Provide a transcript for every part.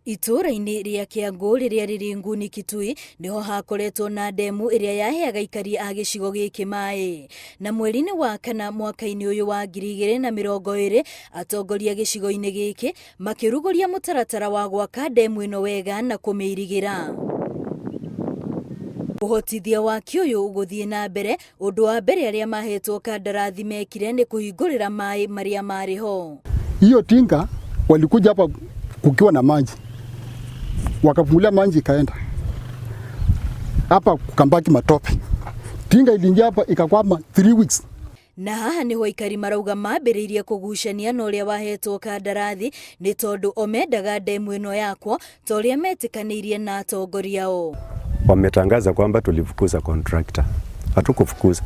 Itũra-inĩ rĩa Kĩangũ rĩrĩa rĩrĩ Nguuni Kitui niho hakoretwo na ndemu ĩrĩa yaheaga aikari a gĩcigo gĩkĩ maĩ. Na mweri-inĩ wa kana mwaka-inĩ ũyũ wa 2020 atongoria gĩcigo-inĩ gĩkĩ makĩrugũria mũtaratara wa gwaka ndemu ĩno wega na kũmĩirigĩra. Ũhotithia waki ũyũ gũthiĩ na mbere, ũndũ wa mbere arĩa mahetwo kandarathi mekire nĩ kũhingũrĩra maĩ marĩa marĩ ho. Hiyo tinga walikuja hapa kukiwa na maji, wakafungulia maji ikaenda hapa, kukambaki matope. Tinga iliingia hapa ikakwama 3 weeks. Na haha niho Aikari marauga mambĩrĩirie kũgucania na ũrĩa wahetwo kandarathi nĩ tondũ omendaga ndemu ĩno yakwo ta ũrĩa metĩkanĩirie na atongoria o. Wametangaza kwamba tulifukuza contractor. Hatukufukuza,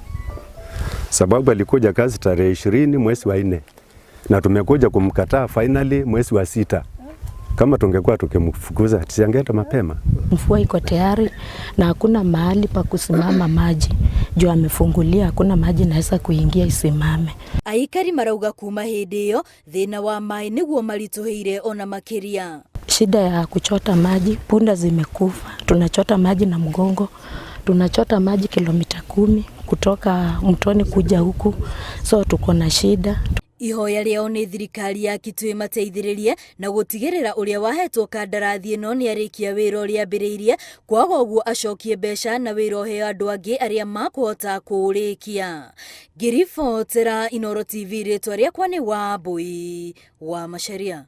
sababu alikuja kazi tarehe 20 mwezi wa 4 na tumekuja kumkataa finally mwezi wa 6. Kama tungekuwa tukimfukuza tusiangeenda mapema. Mvua iko tayari na hakuna mahali pa kusimama maji. Juu amefungulia, hakuna maji naweza kuingia isimame. Aikari marauga kuuma hĩndĩ ĩyo thĩna wa maĩ nĩguo maritũhĩire ona makĩria. Shida ya kuchota maji, punda zimekufa. Tunachota maji na mgongo. Tunachota maji kilomita 10 kutoka mtoni kuja huku. So tuko na shida. Ihoya rĩao nĩ thirikari ya Kitui mateithĩrĩrie na gũtigĩrĩra ũrĩa wahetwo kandarathi ĩno nĩ arĩkia wĩra ũrĩa ambĩrĩirie, kwaga ũguo acokie mbeca na wĩra ũheo andũ angĩ arĩa makũhota kũũrĩkia. Ngĩribotera Inooro TV, rĩtwa rĩakwa nĩ Wambui wa Macharia.